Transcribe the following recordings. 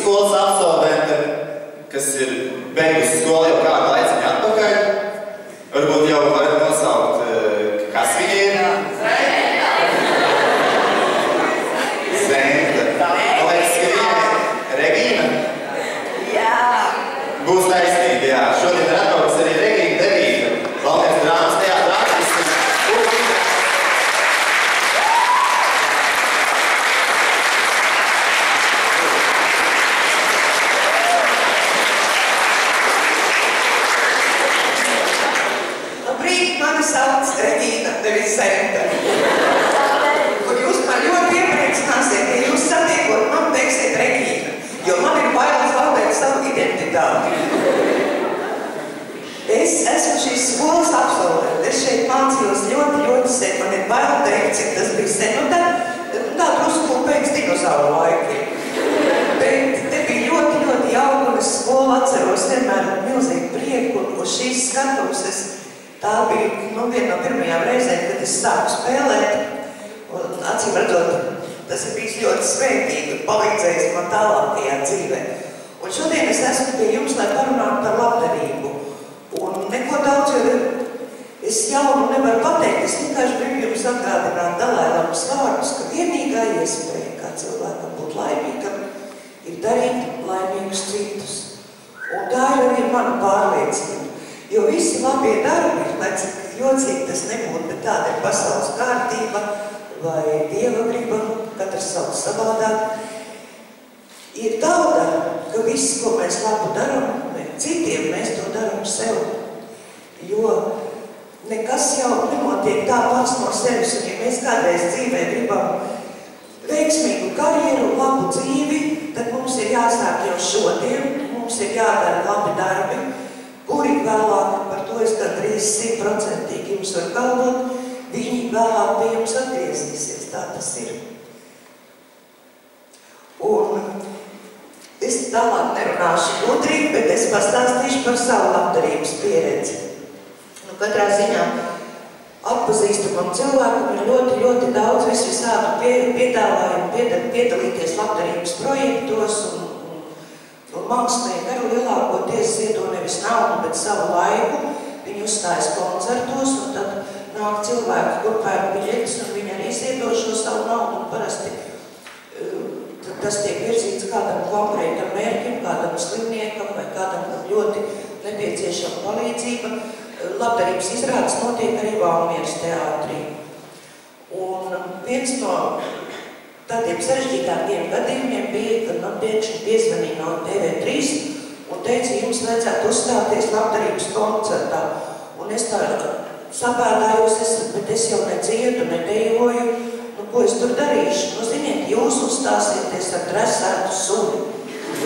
vidusskolas absolvente, kas ir beigusi skolu jau kādu laiciņu atpakaļ. Varbūt jau varat nosaukt, kas viņa ir? Zenta. Man liekas, ka viņa ir Regīna. Jā. Būs taisnība, jā. Šodien ir atbraucis arī Regīna Devīta. Valmieras drāmas teātra aktrise. Labrīt, mani sauc Regīna Devīta. Un jūs man ļoti iepriecināsiet, ja jūs satiekot man teiksiet Regīna, jo man ir bailes zaudēt savu identitāti. Es esmu šīs skolas absolvente. Es šeit mācījos ļoti sen. Man ir bail teikt, cik tas bija sen. Un tā drusku pēc dinozauru laikiem. Bet te bija ļoti jauka, un es skolu atceros vienmēr ar milzīgu prieku, un uz šīs skatuves tā bija viena no pirmajām reizēm, kad es sāku spēlēt. Un acīm redzot, tas ir bijis ļoti svētīgi un palīdzējis man tālākajā dzīvē. Un šodien es esmu pie jums, lai parunātu par labdarību. Un neko daudz jau es jaunu nevaru pateikt. Es vienkārši gribu jums atgādināt Dalai-Lamas vārdus, ka vienīgā iespēja, kā cilvēkam būt laimīgam, ir darīt laimīgus citus. Un tā ir arī mana pārliecība. Jo visi labie darbi, lai cik jocīgi tas nebūtu, bet tāda ir pasaules kārtība vai Dieva griba, katrs sauc savādāk, ir tāda, ka viss, ko mēs labu daram, citiem mēs to daram sev. Jo nekas jau nenotiek tā pats no sevis, un ja mēs kādreiz dzīvē gribam veiksmīgu karjeru, labu dzīvi, tad mums ir jāsāk jau šodien, mums ir jādara labi darbi, kuri vēlāk, par to es gandrīz 100% jums varu galvot, viņi vēlāk pie jums atgriezīsies, tā tas ir. Un es tālāk nerunāšu gudrīgi, bet es pastāstīšu par savu labdarības pieredzi. Katrā ziņā atpazīstamam cilvēkam ir ļoti daudz visādu piedāvājumu piedalīties labdarības projektos, un mākslinieki arī lielākoties ziedo nevis naudu, bet savu laiku. Viņi uzstājas koncertos, un tad nāk cilvēki, kur pērk biļetes, un viņi arī ziedo šo savu naudu, un parasti tas tiek virzīts kādam konkrētam mērķim, kādam slimniekam vai kādam ļoti nepieciešama palīdzība. Labdarības izrādes notiek arī Valmieras teātrī. Un viens no tādiem sarežģītākiem gadījumiem bija, kad man pēkšņi piezvanīja no TV3 un teica, jums vajadzētu uzstāties labdarības koncertā. Un es tā sapēdājos, bet es jau nedziedu, nedejoju. Ko es tur darīšu? Ziniet, jūs uzstāsieties ar dresētu suni.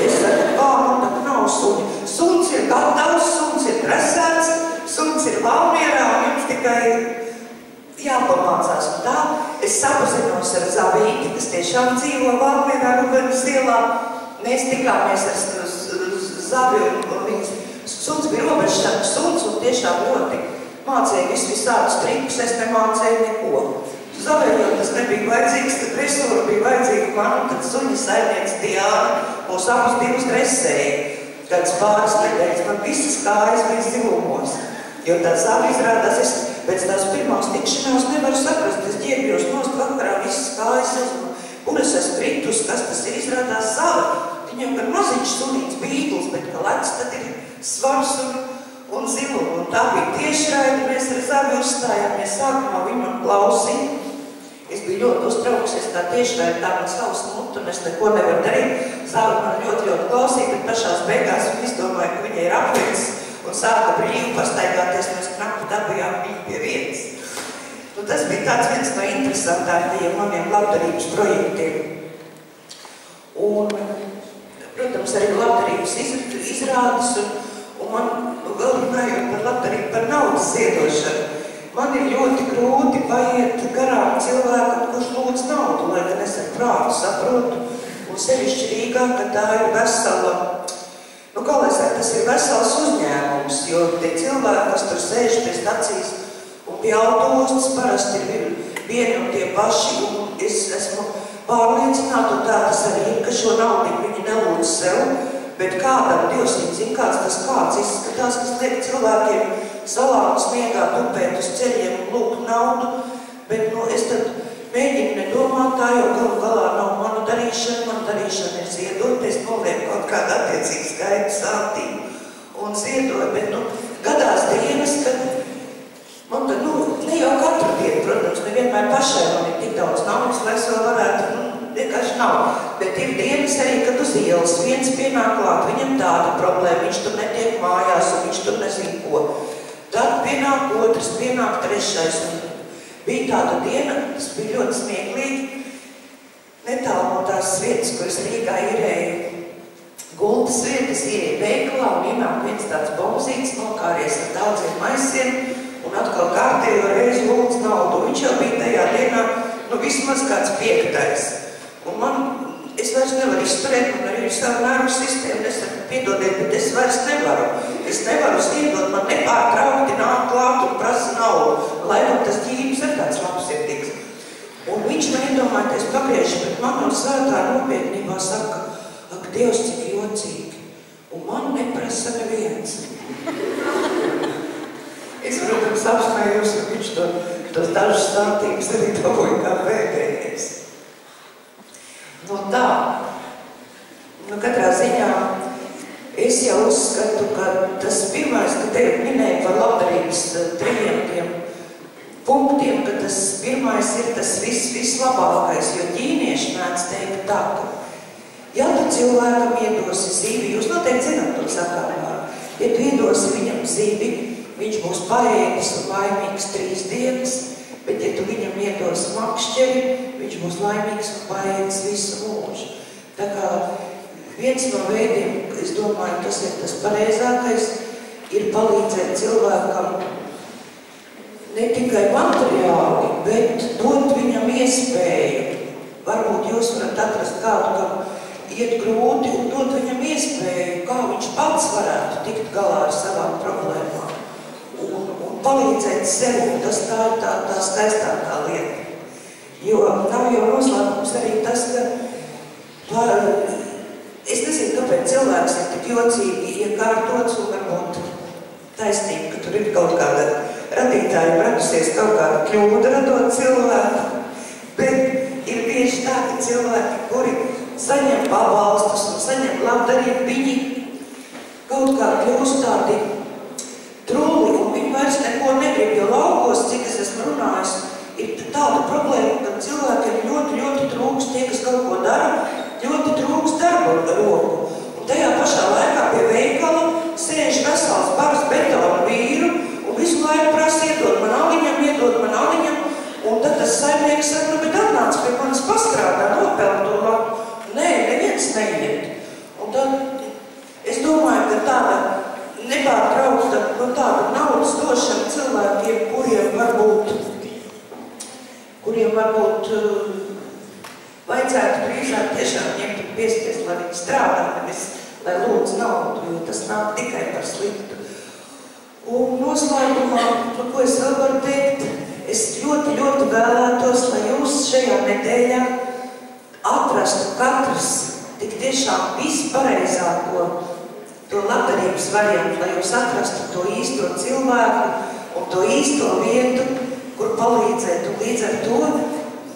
Es saku, kā man tak nav suni? Suns ir gatavs, suns ir dresēts, suns ir Valmierā, un jums tikai jāpamācās. Un tā es sapazinos ar Zavīti, kas tiešām dzīvo Valmierā, Rubenes ielā. Mēs tikāmies ar Zavi, un viņas suns bija robežstarps suns, un tiešām ļoti mācēja visādus trikus, es nemācēju neko. Zavējot tas nebija vajadzīgs, tad dresūra bija vajadzīga man, un tad suņa saimniece Diāna mūs abus divus dresēja. Kāds pāris nedēļas man visas kājas bija zilumos. Jo tā Zava izrādās, pēc tās pirmās tikšanās nevaru saprast, es ģērbjos nost vakarā visas kājas uzmanā. Un es esmu kritus, kas tas ir, izrādās Zava. Viņam gan maziņš sunīts bīgls, bet ka lec tad ir svars un ziluma. Un tā bija tiešraidi, mēs ar Zavi uzstājāmies, sākumā viņa man klausīja. Es biju ļoti uztraukusies, tā tiešraidi, tā man savas mutu, un es neko nevaru darīt. Zava man ļoti klausīja, bet pašās beigās viņa izdomāja, ka viņa ir apvirs un sāka brīvi pastaigāties, mēs knapi dabījām viņu pie vietas. Un tas bija tāds viens no interesantākajiem maniem labdarības projektiem. Un, protams, arī labdarības izrādes, un man vēl runājot par labdarību, par naudas ziedošanu. Man ir ļoti grūti paiet garām cilvēkam, kurš lūdz naudu, lai gan es ar prātu saprotu, un sevišķi Rīgā, ka tā ir vesela, kā lai saka, tas ir vesels uzņēmums, jo tie cilvēki, kas tur sēž pie stacijas un pie autostas, parasti ir vieni un tie paši, un es esmu pārliecināti, un tā tas arī ir, ka šo naudu viņi nelūdz sev, bet kādam Dievs viņi zina, kāds tas kāds izskatās, kas liek cilvēkiem salā un sniegā tupēt uz ceļiem un lūgt naudu, bet es tad mēģinu nedomāt, tā jau galu galā nav mana darīšana ir ziedot, es nolieku kaut kādu attiecīgu skaitu sātību un ziedoju, bet gadās dienas, kad man tad, ne jau katru dienu, protams, nevienmēr pašai man ir tik daudz naudas, lai es vēl varētu, vienkārši nav. Bet ir dienas arī, kad uz ielas viens pienāk klāt, viņam tāda problēma, viņš tur netiek mājās un viņš tur nezin ko. Tad pienāk otrs, pienāk trešais. Un bija tāda diena, tas bija ļoti smieklīgi, netālu no tās vietas, kur es Rīgā īrēju. Gultas vietas ieeja veikalā un ienāk viens tāds bomzīts, nokāries ar daudziem maisiem un atkal kārtējo reizi lūdz naudu. Viņš jau bija tajā dienā, vismaz kāds 5. Un es vairs nevaru izturēt, man arī ir savu nervu sistēmu, es saku, piedodiet, bet es vairs nevaru. Es nevaru ziedot, man nepārtraukti nāk klāt un prasa naudu, lai man tas ģības ir tāds labsirdīgs. Un viņš man iedomājoties pagriež, bet man no svētā nopietnībā saka, ak, Dievs, cik jocīgi, un man neprasa neviens. Es, protams, apsmējos, ka viņš tos dažus stātības arī dabūja kā pēdējais. Tā. Katrā ziņā es jau uzskatu, ka tas pirmais, ka te minēju par labdarības 3 punktiem, ka tas pirmais ir tas vislabākais, jo ķīnieši mēdz teikt tā, ka ja tu cilvēkam iedosi zivi, jūs noteikti zināt to sakāmā, ja tu iedosi viņam zivi, viņš būs paēdis un laimīgs 3 dienas, bet ja tu viņam iedosi makšķeri, viņš būs laimīgs un paēdis visu mūžu. Tā kā viens no veidiem, es domāju, tas ir tas pareizākais, ir palīdzēt cilvēkam ne tikai materiāli, bet dot viņam iespēju. Varbūt jūs varat atrast kādu, kam iet grūti, un dot viņam iespēju, kā viņš pats varētu tikt galā ar savām problēmām. Un palīdzēt sev, tas tā ir tā skaistākā lieta. Jo nav jau noslēpums arī tas, ka es nezinu, kāpēc cilvēks ir tik jocīgi iekārtots un varbūt taisnība, ka tur ir kaut kāda radītājiem radusies kaut kāda kļūda radot cilvēku, bet ir bieži tā, ka cilvēki, kuri saņem pabalstus un saņem labdarību, viņi kaut kā kļūst tādi trulli, un viņi vairs neko negrib, jo laukos, cik es esmu runājis, ir tāda problēma, ka cilvēkiem ļoti trūkst tie, kas kaut ko dara, ļoti trūkst darba roku. Un tajā pašā laikā pie veikala sēž vesels bars betona vīru, un visu laiku prasa iedod man aliņam, un tad tas saimnieks saka, bet atnāc pie manis pastrādā, nopelna to labu. Nē, neviens neiet. Un tad es domāju, ka tāda nepārtraukta, tāda naudas došana cilvēkiem, kuriem varbūt vajadzētu drīzāk tiešām ņemt un piespiest, lai viņi strādā, nevis lai lūdz naudu, jo tas nāk tikai par sliktu. Un noslēgumā, ko es vēl varu teikt, es ļoti vēlētos, lai jūs šajā nedēļā atrastu katrs tik tiešām vispareizāko to labdarības variantu, lai jūs atrastu to īsto cilvēku un to īsto vietu, kur palīdzēt un līdz ar to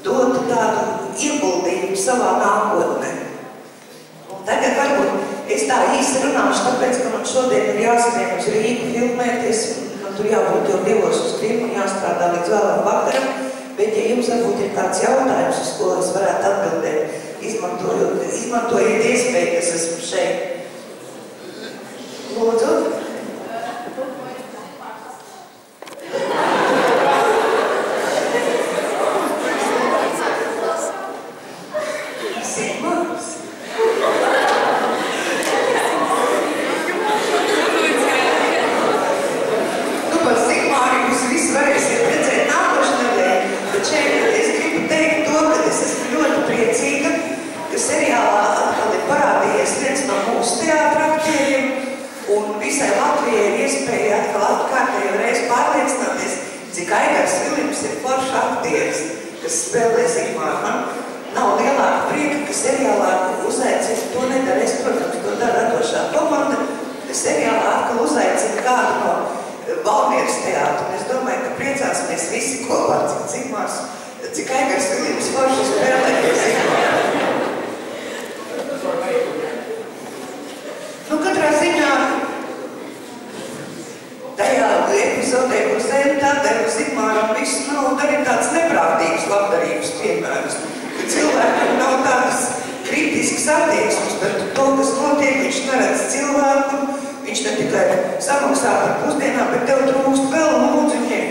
dot tādu ieguldījumu savā nākotnē. Un tagad varbūt es tā īsti runāšu, tāpēc, ka man šodien ir jāskrien uz Rīgu filmēties, man tur jābūt jau 2 uz 3 un jāstrādā līdz vēlam vakaram, bet ja jums varbūt ir kāds jautājums, uz ko es varētu atbildēt, izmantojiet iespēju, kas esmu šeit. Lūdzu. Cik Aigars Filips ir foršs aktieris, kas spēlē Sigmāru. Man nav lielā tev samaksā par pusdienām, bet tev trūkst vēl lūdziņiem.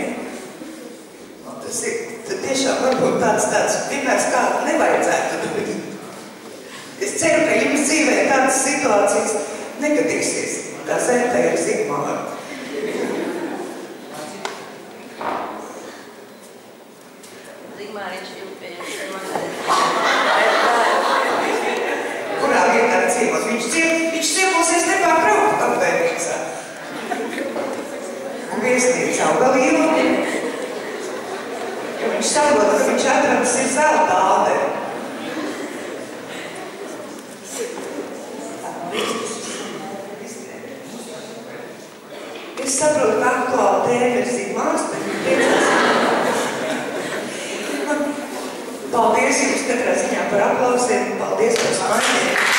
Tas ir tiešām varbūt tāds piemērs, kā nevajadzētu darīt. Es ceru, ka jums dzīvē tādas situācijas negadīsies. Tā sētē ir Zigmāra. Zigmāriņš ir pie Kurā vietā ciemos? Viņš ciemosies nepārtraukti kapēnīcā. Un viesnīcā vēl ilgi. Jo viņš saprot, ka viņš atradis ir zelta āderi. Es saprotu, ka aktuāla tēma ir Zigmārs, bet priecās. Paldies jums katrā ziņā par aplausiem, paldies par smaidiem.